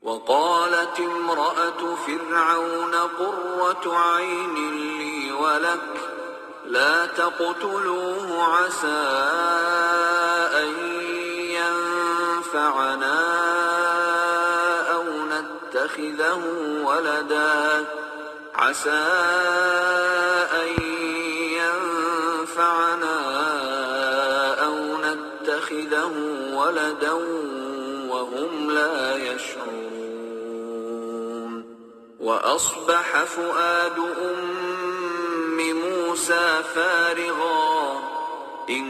وقالت امرأة فرعون قرة عين لي ولك لا تقتلوه عسى أن ينفعنا أو نتخذه ولدا عسى أن ينفعنا أو نتخذه ولدا وهم لا يشعرون وأصبح فؤاد أم موسى فارغا إن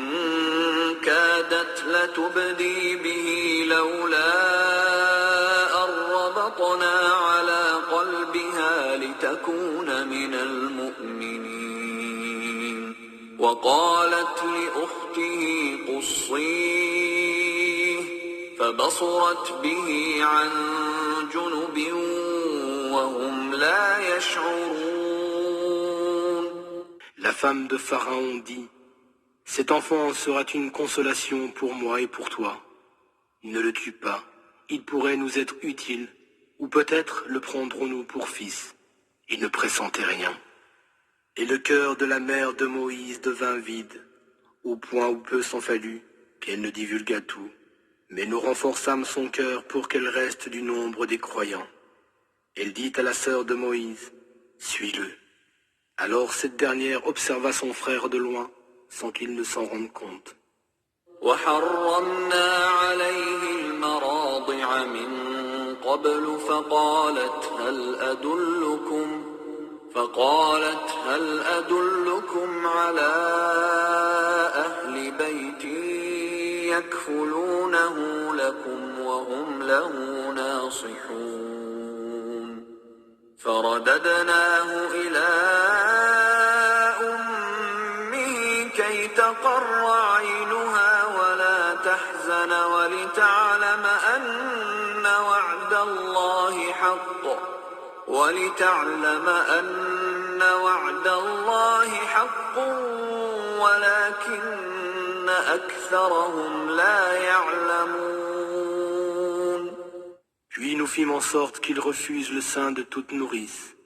كادت لتبدي به لولا أن ربطنا على قلبها لتكون من المؤمنين وقالت لأخته قصيه فبصرت به عن جنب وهم لا يشعرون. La femme de Pharaon dit: cet enfant sera une consolation pour moi et pour toi. Ne le tue pas, il pourrait nous être utile, ou peut-être le prendrons-nous pour fils. Il ne pressentait rien. Et le cœur de la mère de Moïse devint vide, au point où peu s'en fallut qu'elle ne divulgât tout. Mais nous renforçâmes son cœur pour qu'elle reste du nombre des croyants. Elle dit à la sœur de Moïse: suis-le. Alors cette dernière observa son frère de loin, sans qu'il ne s'en rende compte. وحرمنا عليه المراضع من قبل فقالت هل أدلكم على أهل بيت يكفلونه لكم وهم له ناصحون فرددناه إلى أمه كي تقر عينها ولا تحزن ولتعلم أن وعد الله حق ولكن أكثرهم لا يعلمون. Puis nous fîmes en sorte qu'il refuse le sein de toute nourrice.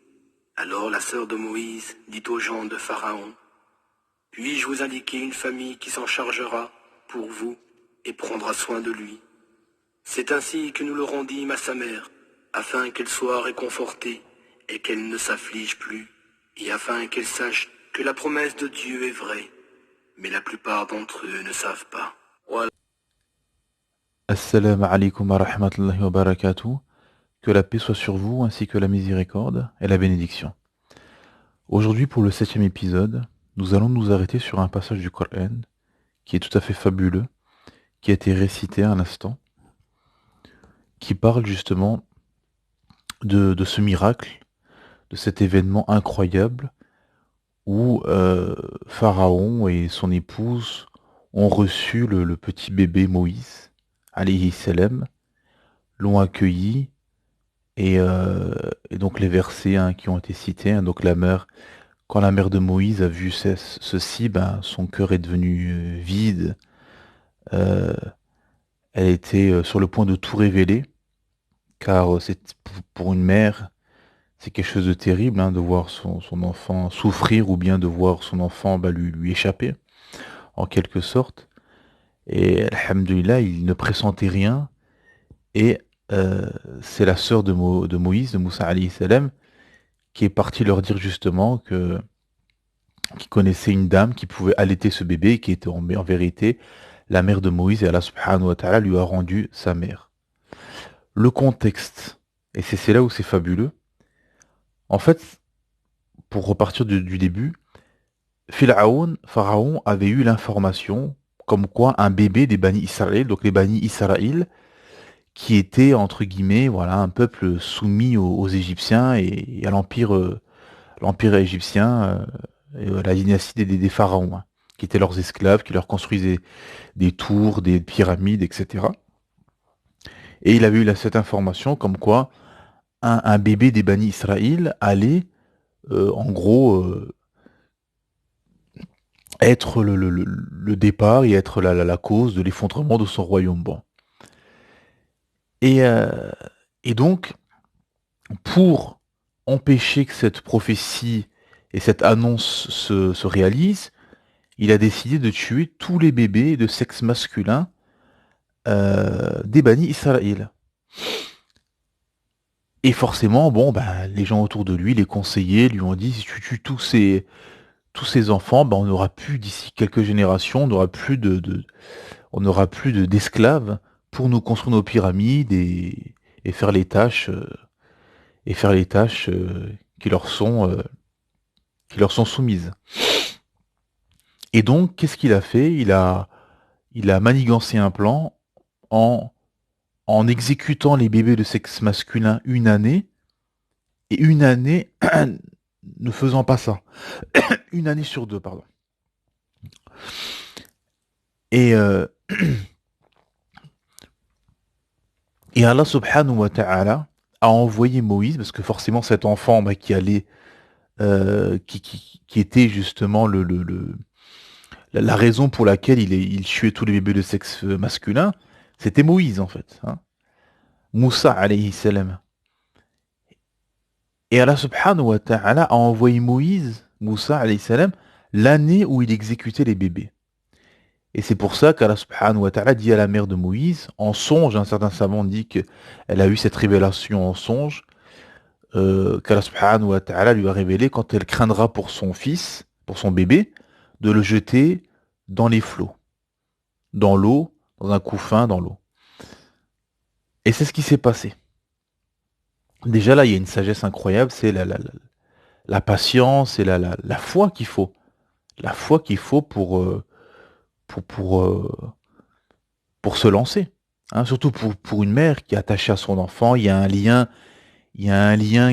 Alors la sœur de Moïse dit aux gens de Pharaon: puis-je vous indiquer une famille qui s'en chargera pour vous et prendra soin de lui? C'est ainsi que nous le rendîmes à sa mère, afin qu'elle soit réconfortée et qu'elle ne s'afflige plus, et afin qu'elle sache que la promesse de Dieu est vraie, mais la plupart d'entre eux ne savent pas. Assalamu alaikum wa rahmatullahi wa barakatuh. Que la paix soit sur vous, ainsi que la miséricorde et la bénédiction. Aujourd'hui, pour le 7e épisode, nous allons nous arrêter sur un passage du Coran qui est tout à fait fabuleux, qui a été récité à l'instant, qui parle justement de ce miracle, de cet événement incroyable où Pharaon et son épouse ont reçu le petit bébé Moïse, alayhi salam, l'ont accueilli, et donc les versets qui ont été cités, donc quand la mère de Moïse a vu ceci, son cœur est devenu vide, elle était sur le point de tout révéler, car pour une mère, c'est quelque chose de terrible de voir son enfant souffrir ou bien de voir son enfant lui échapper, en quelque sorte. Et alhamdoulilah, il ne pressentait rien, et c'est la sœur de Moïse, de Moussa alayhi salam, qui est partie leur dire justement qui connaissait une dame qui pouvait allaiter ce bébé, qui était en vérité la mère de Moïse, et Allah subhanahu wa ta'ala lui a rendu sa mère. Le contexte, et c'est là où c'est fabuleux, en fait, pour repartir du début, Pharaon avait eu l'information comme quoi un bébé des Bani Israël, donc les Bani Israël, qui était entre guillemets un peuple soumis aux Égyptiens et à l'empire égyptien, et la dynastie des pharaons, qui étaient leurs esclaves, qui leur construisaient des tours, des pyramides, etc. Et il avait eu cette information comme quoi un bébé des Bani Israël allait en gros être le départ et être la cause de l'effondrement de son royaume. Bon. Et Et donc, pour empêcher que cette prophétie et cette annonce se réalisent, il a décidé de tuer tous les bébés de sexe masculin des Bani Israël. Et forcément, bon, bah, les gens autour de lui, les conseillers, lui ont dit, si tu tues tous ces enfants, bah, on n'aura plus, d'ici quelques générations, on n'aura plus d'esclaves pour nous construire nos pyramides et faire les tâches, qui leur sont soumises. Et donc, qu'est-ce qu'il a fait? Il a manigancé un plan en, en exécutant les bébés de sexe masculin une année, et une année ne faisant pas ça. Une année sur deux, pardon. Et, et Allah subhanahu wa ta'ala a envoyé Moïse, parce que forcément cet enfant bah, qui était justement la raison pour laquelle il tuait tous les bébés de sexe masculin, c'était Moïse en fait. Hein. Moussa alayhi salam. Et Allah subhanahu wa ta'ala a envoyé Moussa alayhi salam, l'année où il exécutait les bébés. Et c'est pour ça qu'Allah subhanahu wa ta'ala dit à la mère de Moïse, en songe, un certain savant dit qu'elle a eu cette révélation en songe, qu'Allah subhanahu wa ta'ala lui a révélé quand elle craindra pour son fils, pour son bébé, de le jeter dans les flots, dans l'eau, dans un couffin, dans l'eau. Et c'est ce qui s'est passé. Déjà là, il y a une sagesse incroyable, c'est la patience et la foi qu'il faut. La foi qu'il faut pour se lancer. Hein, surtout pour une mère qui est attachée à son enfant, il y a un lien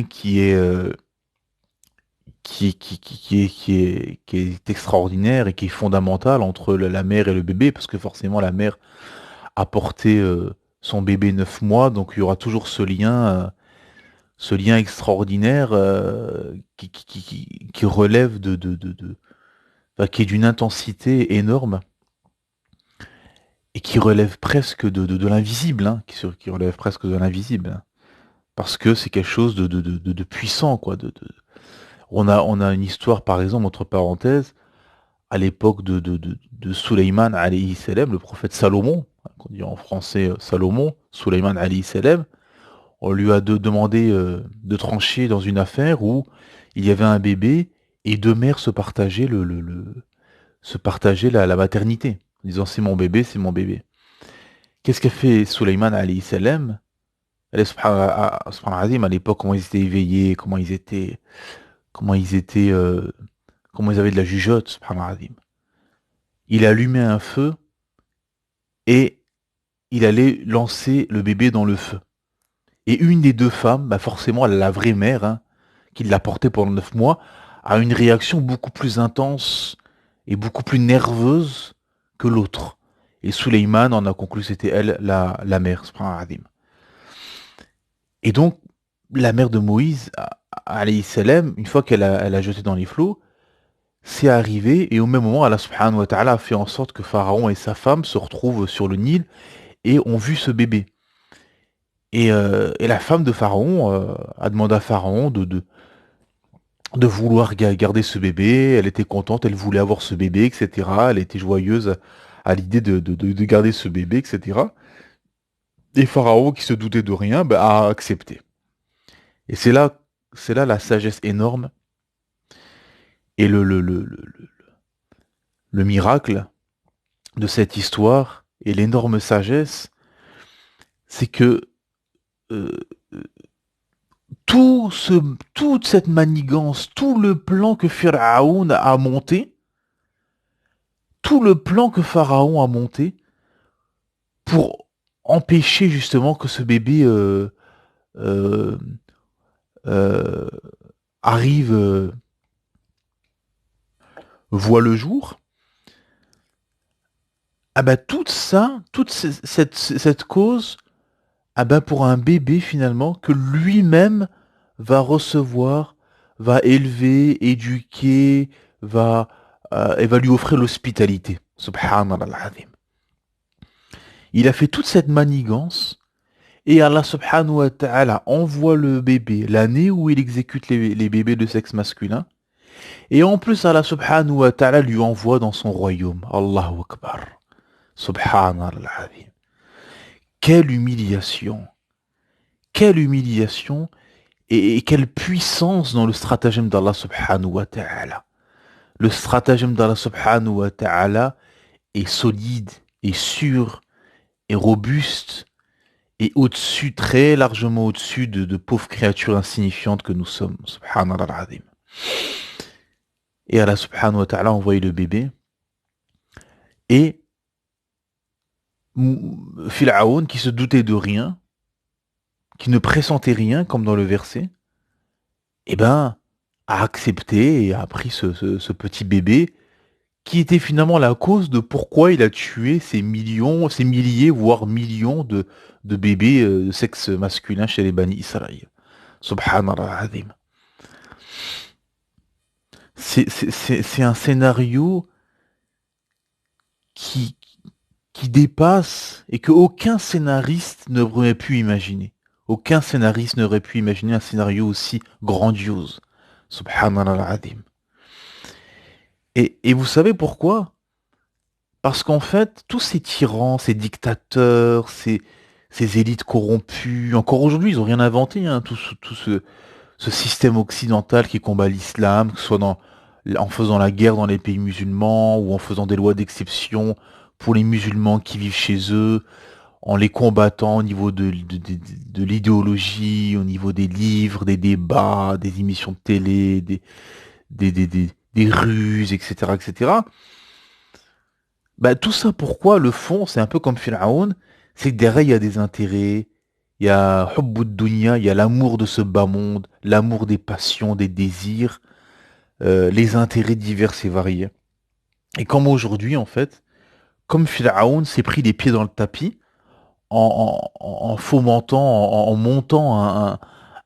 qui est extraordinaire et qui est fondamental entre la mère et le bébé, parce que forcément la mère a porté son bébé 9 mois, donc il y aura toujours ce lien extraordinaire qui relève enfin, qui est d'une intensité énorme et qui relève presque de l'invisible, hein, qui relève presque de l'invisible, hein, parce que c'est quelque chose de puissant, quoi. On a une histoire, par exemple, entre parenthèses, à l'époque de Suleyman alayhi salam, le prophète Salomon, hein, qu'on dit en français Salomon, Suleyman alayhi salam, on lui a demandé de trancher dans une affaire où il y avait un bébé et deux mères se partageaient la maternité, en disant c'est mon bébé, c'est mon bébé. Qu'est-ce qu'a fait Suleyman alayhi salam? Allah subhanahu wa ta'ala, à l'époque, comment ils étaient éveillés, comment ils avaient de la jugeote, subhanahu wa ta'ala. Il allumait un feu et il allait lancer le bébé dans le feu. Et une des deux femmes, bah forcément la vraie mère, hein, qui l'a porté pendant 9 mois, a une réaction beaucoup plus intense et beaucoup plus nerveuse que l'autre. Et Suleyman en a conclu que c'était elle, la mère, subhanahu wa ta'ala. Et donc, la mère de Moïse, alayhi salam, une fois elle a jeté dans les flots, c'est arrivé, et au même moment, Allah subhanahu wa ta'ala a fait en sorte que Pharaon et sa femme se retrouvent sur le Nil et ont vu ce bébé. Et la femme de Pharaon a demandé à Pharaon de vouloir garder ce bébé. Elle était contente, elle voulait avoir ce bébé, etc. Elle était joyeuse à l'idée de garder ce bébé, etc. Et Pharaon, qui se doutait de rien, bah, a accepté. Et c'est là la sagesse énorme et le miracle de cette histoire et l'énorme sagesse, c'est que euh, toute cette manigance, tout le plan que Pharaon a monté, tout le plan que Pharaon a monté pour empêcher justement que ce bébé euh, euh, arrive, voit le jour, ah bah toute cette cause, ah ben pour un bébé finalement que lui-même va recevoir, va élever, éduquer, et va lui offrir l'hospitalité. Subhanallah al-azim. Il a fait toute cette manigance Et Allah subhanahu wa ta'ala envoie le bébé l'année où il exécute les bébés de sexe masculin. Et en plus, Allah subhanahu wa ta'ala lui envoie dans son royaume. Allahu Akbar. Subhanallah. Quelle humiliation. Quelle humiliation et quelle puissance dans le stratagème d'Allah subhanahu wa ta'ala. Le stratagème d'Allah subhanahu wa ta'ala est solide, est sûr, est robuste, et au-dessus, très largement au-dessus de pauvres créatures insignifiantes que nous sommes. Subhanallah al-azim. Et Allah subhanahu wa ta'ala a envoyé le bébé. Et Pharaon, qui se doutait de rien, qui ne pressentait rien, comme dans le verset, eh ben, a accepté et a pris ce petit bébé, qui était finalement la cause de pourquoi il a tué ces millions, ces milliers, voire millions de bébés de sexe masculin chez les Bani Israël. Subhanallah al-azim. C'est un scénario qui dépasse et que aucun scénariste n'aurait pu imaginer. Aucun scénariste n'aurait pu imaginer un scénario aussi grandiose. Subhanallah al-azim. Et vous savez pourquoi? Parce qu'en fait, tous ces tyrans, ces dictateurs, ces élites corrompues, encore aujourd'hui, ils n'ont rien inventé, hein, tout ce système occidental qui combat l'islam, que ce soit en faisant la guerre dans les pays musulmans ou en faisant des lois d'exception pour les musulmans qui vivent chez eux, en les combattant au niveau de l'idéologie, au niveau des livres, des débats, des émissions de télé, des ruses, etc., etc. Bah, tout ça, pourquoi le fond, c'est un peu comme Pharaon, c'est que derrière, il y a des intérêts, il y a Hubbud Dunya, il y a l'amour de ce bas monde, l'amour des passions, des désirs, les intérêts divers et variés. Et comme aujourd'hui, en fait, comme Pharaon s'est pris les pieds dans le tapis, en fomentant, en montant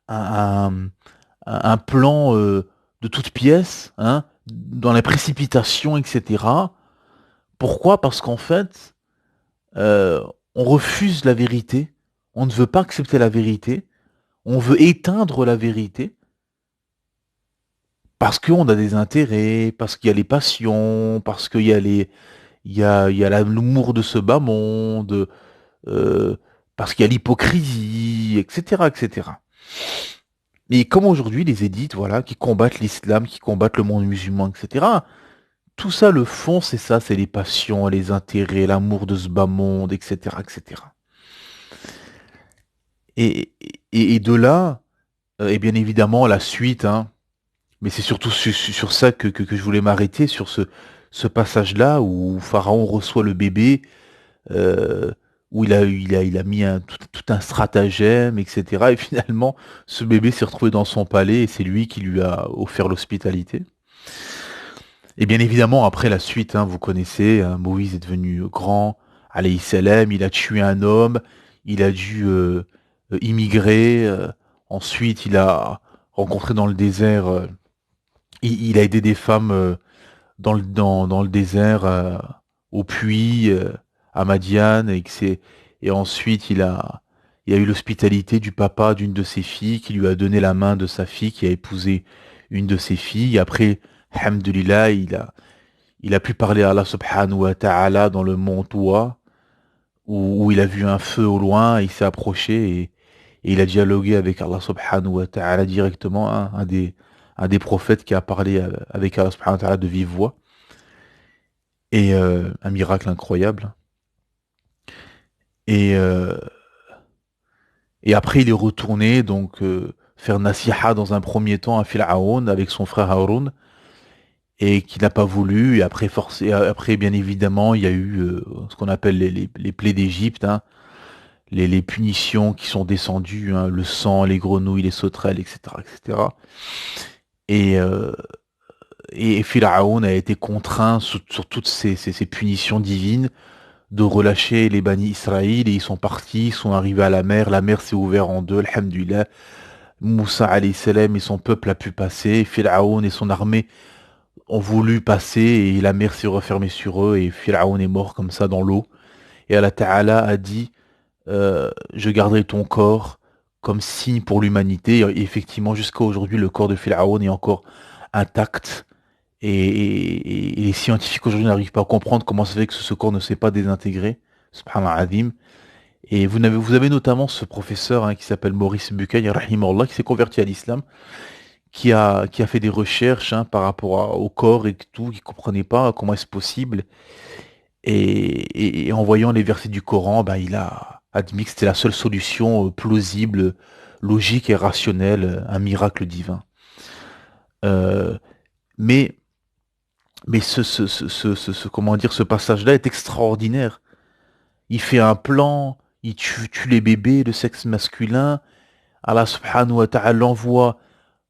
un plan de toutes pièces, hein, dans la précipitation, etc. Pourquoi? Parce qu'en fait, on refuse la vérité, on ne veut pas accepter la vérité, on veut éteindre la vérité, parce qu'on a des intérêts, parce qu'il y a les passions, parce qu'il y a l'amour de ce bas monde, parce qu'il y a l'hypocrisie, etc., etc. Et comme aujourd'hui, les élites, voilà, qui combattent l'islam, qui combattent le monde musulman, etc., tout ça, le fond, c'est ça, c'est les passions, les intérêts, l'amour de ce bas monde, etc., etc. Et de là, et bien évidemment, la suite, hein, mais c'est surtout sur ça que je voulais m'arrêter, sur ce passage-là où Pharaon reçoit le bébé, où il a mis tout un stratagème, etc. Et finalement, ce bébé s'est retrouvé dans son palais et c'est lui qui lui a offert l'hospitalité. Et bien évidemment, après la suite, hein, vous connaissez, hein, Moïse est devenu grand, alayhi salam, il a tué un homme, il a dû immigrer, ensuite il a rencontré dans le désert, il a aidé des femmes dans le désert, au puits, à Madiane, et ensuite il a eu l'hospitalité du papa d'une de ses filles, qui lui a donné la main de sa fille, qui a épousé une de ses filles. Après, alhamdulillah, il a pu parler à Allah subhanahu wa ta'ala dans le mont Tou'a, où il a vu un feu au loin, il s'est approché et il a dialogué avec Allah subhanahu wa ta'ala directement, hein, un des prophètes qui a parlé avec Allah subhanahu wa ta'ala de vive voix. Et un miracle incroyable. Et après, il est retourné donc faire nasiha dans un premier temps à Pharaon avec son frère Haroun, et qui n'a pas voulu. Et après, après, bien évidemment, il y a eu ce qu'on appelle les plaies d'Égypte, hein, les punitions qui sont descendues, hein, le sang, les grenouilles, les sauterelles, etc., etc. Et Pharaon a été contraint sur toutes ces punitions divines de relâcher les Bani Israël, et ils sont partis, ils sont arrivés à la mer s'est ouverte en deux, alhamdulillah. Moussa alayhi salam et son peuple a pu passer, Pharaon et son armée ont voulu passer et la mer s'est refermée sur eux et Pharaon est mort comme ça dans l'eau. Et Allah Ta'ala a dit je garderai ton corps comme signe pour l'humanité. Et effectivement, jusqu'à aujourd'hui, le corps de Pharaon est encore intact. Et les scientifiques aujourd'hui n'arrivent pas à comprendre comment ça fait que ce corps ne s'est pas désintégré. Subhanallah azim. Et vous avez notamment ce professeur qui s'appelle Maurice Bucaille, rahimahullah, qui s'est converti à l'islam, qui a fait des recherches par rapport au corps et tout, qui ne comprenait pas comment est-ce possible. Et en voyant les versets du Coran, il a admis que c'était la seule solution plausible, logique et rationnelle, un miracle divin. Euh, mais mais comment dire, ce passage-là est extraordinaire. Il fait un plan, il tue les bébés de sexe masculin. Allah subhanahu wa ta'ala l'envoie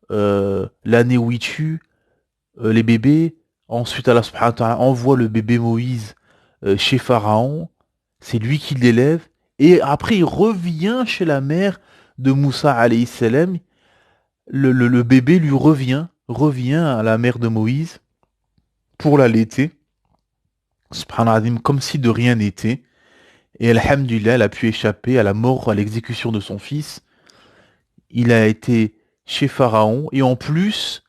l'année où il tue les bébés. Ensuite, Allah subhanahu wa ta'ala envoie le bébé Moïse chez Pharaon. C'est lui qui l'élève. Et après, il revient chez la mère de Moussa alayhi salam. Le bébé lui revient à la mère de Moïse pour l'allaiter. Subhanallah, comme si de rien n'était. Et alhamdulillah, elle a pu échapper à la mort, à l'exécution de son fils. Il a été chez Pharaon. Et en plus,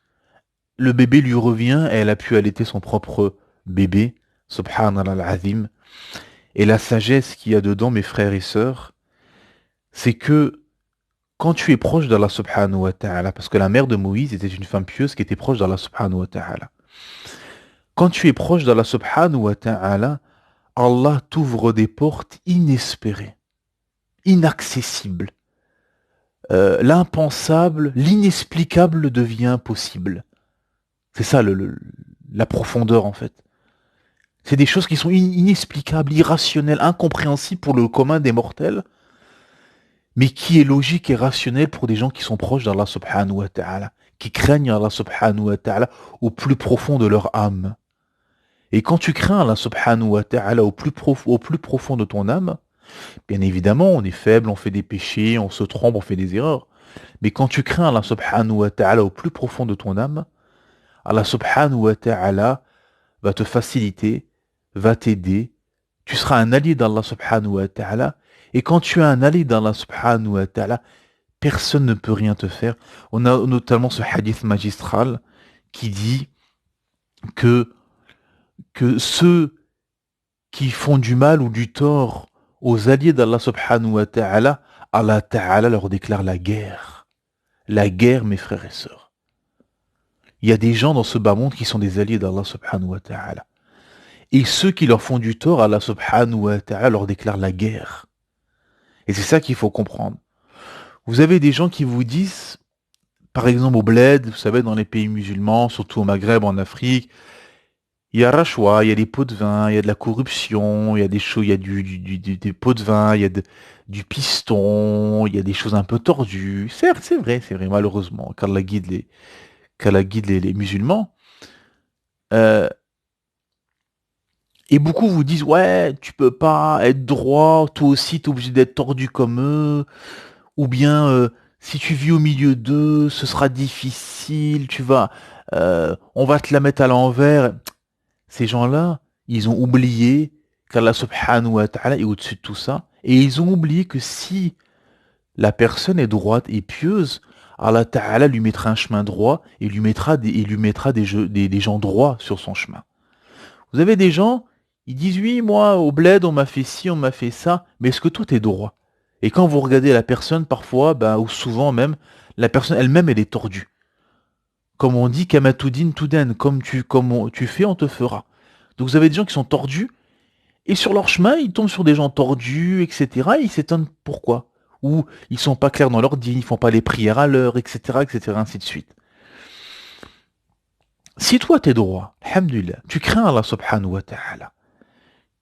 le bébé lui revient et elle a pu allaiter son propre bébé. Subhanallah al-azim. Et la sagesse qu'il y a dedans, mes frères et sœurs, c'est que quand tu es proche d'Allah subhanahu wa ta'ala, parce que la mère de Moïse était une femme pieuse qui était proche d'Allah subhanahu wa ta'ala. Quand tu es proche d'Allah subhanahu wa ta'ala, Allah t'ouvre des portes inespérées, inaccessibles. L'impensable, l'inexplicable devient possible. C'est ça la profondeur en fait. C'est des choses qui sont inexplicables, irrationnelles, incompréhensibles pour le commun des mortels, mais qui est logique et rationnel pour des gens qui sont proches d'Allah subhanahu wa ta'ala, qui craignent Allah subhanahu wa ta'ala au plus profond de leur âme. Et quand tu crains Allah subhanahu wa ta'ala au plus profond de ton âme, bien évidemment, on est faible, on fait des péchés, on se trompe, on fait des erreurs. Mais quand tu crains Allah subhanahu wa ta'ala au plus profond de ton âme, Allah subhanahu wa ta'ala va te faciliter, va t'aider. Tu seras un allié d'Allah subhanahu wa ta'ala. Et quand tu es un allié d'Allah subhanahu wa ta'ala, personne ne peut rien te faire. On a notamment ce hadith magistral qui dit que ceux qui font du mal ou du tort aux alliés d'Allah subhanahu wa ta'ala, Allah ta'ala leur déclare la guerre. La guerre, mes frères et sœurs. Il y a des gens dans ce bas monde qui sont des alliés d'Allah subhanahu wa ta'ala. Et ceux qui leur font du tort, Allah subhanahu wa ta'ala leur déclare la guerre. Et c'est ça qu'il faut comprendre. Vous avez des gens qui vous disent, par exemple au bled, vous savez, dans les pays musulmans, surtout au Maghreb, en Afrique, il y a rachwa, il y a des pots de vin, il y a de la corruption, il y a des choses, il y a des pots de vin, il y a du piston, il y a des choses un peu tordues. Certes, c'est vrai, malheureusement, qu'Allah guide les musulmans. Et beaucoup vous disent, ouais, tu peux pas être droit, toi aussi t'es obligé d'être tordu comme eux, ou bien si tu vis au milieu d'eux, ce sera difficile, on va te la mettre à l'envers. Ces gens-là, ils ont oublié qu'Allah subhanahu wa ta'ala est au-dessus de tout ça, et ils ont oublié que si la personne est droite et pieuse, Allah ta'ala lui mettra un chemin droit et lui mettra des gens droits sur son chemin. Vous avez des gens, ils disent oui, moi au bled on m'a fait ci, on m'a fait ça, mais est-ce que tout est droit? Et quand vous regardez la personne, parfois, ou souvent même, la personne elle-même elle est tordue. Comme on dit, Kamatoudine Touden, comme tu fais, on te fera. Donc vous avez des gens qui sont tordus, et sur leur chemin, ils tombent sur des gens tordus, etc. Et ils s'étonnent pourquoi. Ou ils sont pas clairs dans leur dîne, ils font pas les prières à l'heure, etc., etc., ainsi de suite. Si toi t'es droit, alhamdulillah, tu crains Allah subhanahu wa ta'ala,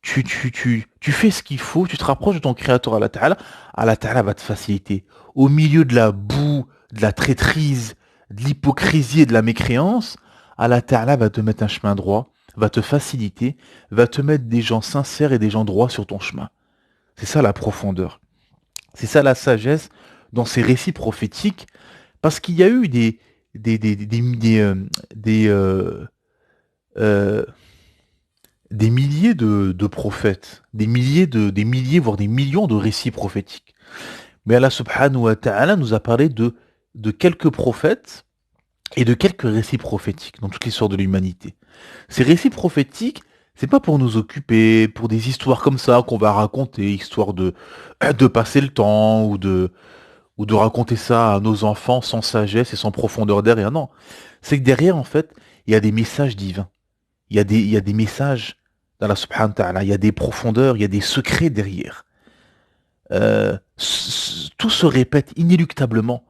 tu fais ce qu'il faut, tu te rapproches de ton créateur Allah ta'ala va te faciliter. Au milieu de la boue, de la traîtrise, de l'hypocrisie et de la mécréance, Allah ta'ala va te mettre un chemin droit, va te faciliter, va te mettre des gens sincères et des gens droits sur ton chemin. C'est ça la profondeur. C'est ça la sagesse dans ces récits prophétiques, parce qu'il y a eu des milliers de prophètes, des milliers, voire des millions de récits prophétiques. Mais Allah subhanahu wa ta'ala nous a parlé de quelques prophètes et de quelques récits prophétiques dans toute l'histoire de l'humanité. Ces récits prophétiques, c'est pas pour nous occuper, pour des histoires comme ça qu'on va raconter, histoire de passer le temps ou de raconter ça à nos enfants sans sagesse et sans profondeur derrière. Non, c'est que derrière, en fait, il y a des messages divins. Il y a des messages d'Allah subhanahu wa ta'ala, il y a des profondeurs, il y a des secrets derrière. Tout se répète inéluctablement.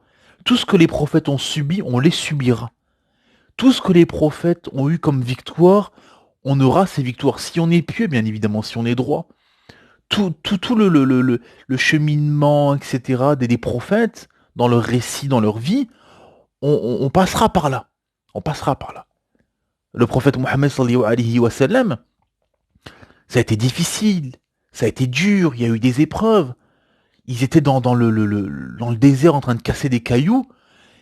Tout ce que les prophètes ont subi, on les subira. Tout ce que les prophètes ont eu comme victoire, on aura ces victoires. Si on est pieux, bien évidemment, si on est droit. Tout le cheminement, etc., des prophètes, dans leur récit, dans leur vie, on passera par là. On passera par là. Le prophète Mohammed sallallahu alayhi wa sallam, ça a été difficile, ça a été dur, il y a eu des épreuves. Ils étaient dans le désert en train de casser des cailloux,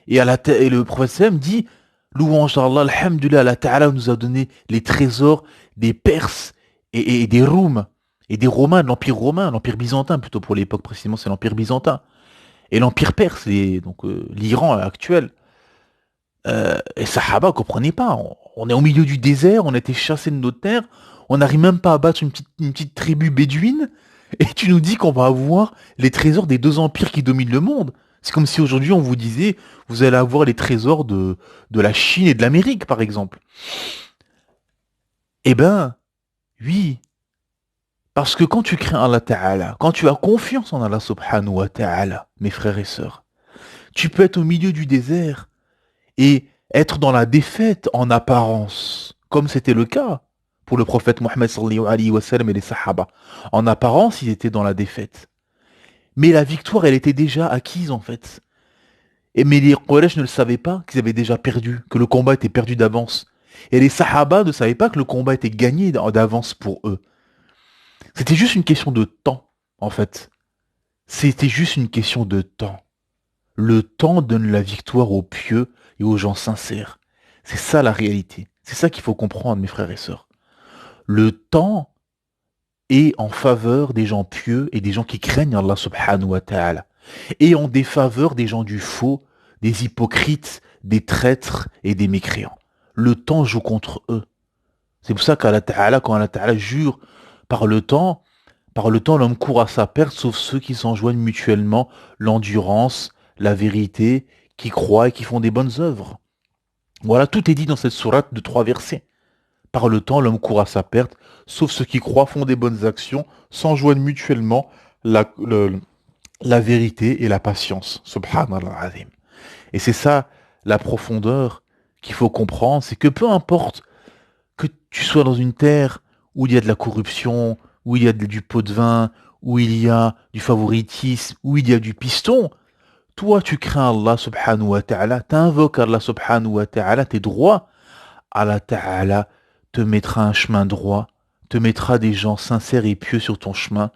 et le prophète sallam dit, louange à Allah, alhamdulillah, Allah Ta'ala nous a donné les trésors des Perses et des Roums, et des Romains, de l'Empire byzantin, plutôt pour l'époque précisément, c'est l'Empire byzantin. Et l'Empire perse, donc l'Iran actuel. Et Sahaba ne comprenaient pas. On est au milieu du désert, on a été chassés de nos terres, on n'arrive même pas à battre une petite tribu bédouine, et tu nous dis qu'on va avoir les trésors des deux empires qui dominent le monde. C'est comme si aujourd'hui on vous disait, vous allez avoir les trésors de la Chine et de l'Amérique, par exemple. Eh ben, oui. Parce que quand tu crains Allah Ta'ala, quand tu as confiance en Allah Subhanahu wa Ta'ala, mes frères et sœurs, tu peux être au milieu du désert et être dans la défaite en apparence, comme c'était le cas pour le prophète Mohammed sallallahu alayhi wa sallam et les Sahaba. En apparence, ils étaient dans la défaite. Mais la victoire, elle était déjà acquise en fait. Mais les Quraysh ne le savaient pas, qu'ils avaient déjà perdu, que le combat était perdu d'avance. Et les Sahaba ne savaient pas que le combat était gagné d'avance pour eux. C'était juste une question de temps, en fait. C'était juste une question de temps. Le temps donne la victoire aux pieux et aux gens sincères. C'est ça la réalité. C'est ça qu'il faut comprendre, mes frères et sœurs. Le temps est en faveur des gens pieux et des gens qui craignent Allah subhanahu wa ta'ala. Et en défaveur des gens du faux, des hypocrites, des traîtres et des mécréants. Le temps joue contre eux. C'est pour ça qu'Allah Ta'ala, quand Allah Ta'ala jure par le temps, l'homme court à sa perte, sauf ceux qui s'enjoignent mutuellement l'endurance, la vérité, qui croient et qui font des bonnes œuvres. Voilà, tout est dit dans cette sourate de 3 versets. Par le temps, l'homme court à sa perte, sauf ceux qui croient, font des bonnes actions, s'enjoignent mutuellement la vérité et la patience. Subhanallah azim. Et c'est ça la profondeur qu'il faut comprendre, c'est que peu importe que tu sois dans une terre où il y a de la corruption, où il y a du pot de vin, où il y a du favoritisme, où il y a du piston, toi tu crains Allah subhanahu wa ta'ala, t'invoques Allah subhanahu wa ta'ala, tes droits, Allah ta'ala te mettra un chemin droit, te mettra des gens sincères et pieux sur ton chemin,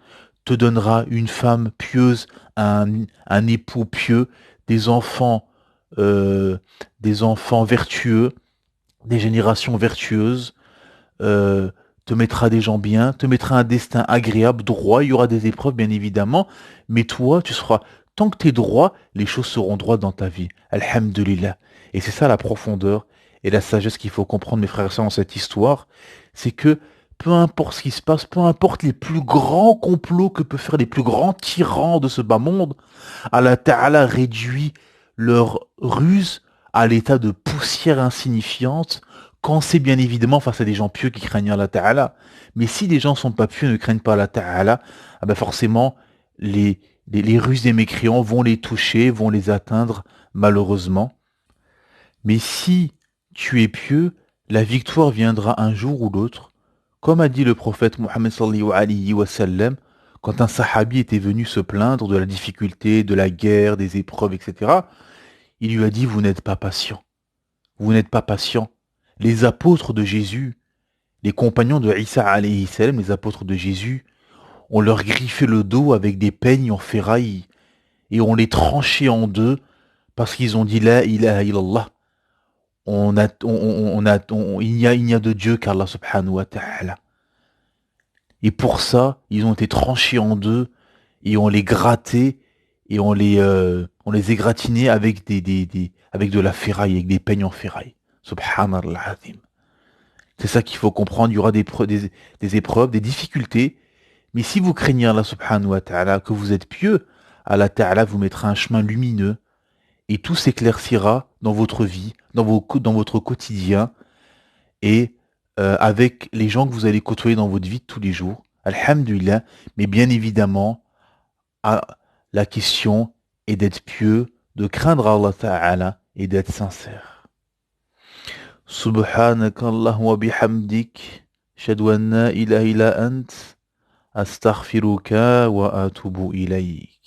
te donnera une femme pieuse, un époux pieux, des enfants vertueux, des générations vertueuses, te mettra des gens bien, te mettra un destin agréable, droit, il y aura des épreuves bien évidemment, mais toi tu seras, tant que tu es droit, les choses seront droites dans ta vie. Alhamdulillah. Et c'est ça la profondeur et la sagesse qu'il faut comprendre, mes frères et sœurs, dans cette histoire, c'est que peu importe ce qui se passe, peu importe les plus grands complots que peuvent faire les plus grands tyrans de ce bas monde, Allah Ta'ala réduit leur ruse à l'état de poussière insignifiante, quand c'est bien évidemment face à des gens pieux qui craignent Allah Ta'ala. Mais si les gens sont pas pieux, ne craignent pas Allah Ta'ala, ah ben forcément, les ruses des mécréants vont les toucher, vont les atteindre, malheureusement. Mais si tu es pieux, la victoire viendra un jour ou l'autre. Comme a dit le prophète Mohammed sallallahu alayhi wa sallam, quand un sahabi était venu se plaindre de la difficulté, de la guerre, des épreuves, etc., il lui a dit, vous n'êtes pas patient. Vous n'êtes pas patient. Les apôtres de Jésus, les compagnons de Isa alayhi salam, les apôtres de Jésus, on leur griffait le dos avec des peignes en ferraille et on les tranchait en deux parce qu'ils ont dit la ilaha illallah. Il n'y a de Dieu qu'Allah subhanahu wa ta'ala. Et pour ça, ils ont été tranchés en deux, et on les grattait, et on les égratignait avec avec de la ferraille, avec des peignes en ferraille. Subhanallah azim. C'est ça qu'il faut comprendre. Il y aura des épreuves, des difficultés. Mais si vous craignez Allah subhanahu wa ta'ala, que vous êtes pieux, Allah ta'ala vous mettra un chemin lumineux et tout s'éclaircira dans votre vie, dans votre quotidien et avec les gens que vous allez côtoyer dans votre vie de tous les jours. Alhamdulillah. Mais bien évidemment, la question est d'être pieux, de craindre Allah ta'ala et d'être sincère. Subhanaka Allahumma bihamdik, ashhadu an la ilaha illa ant, astaghfiruka wa atubu ilayk.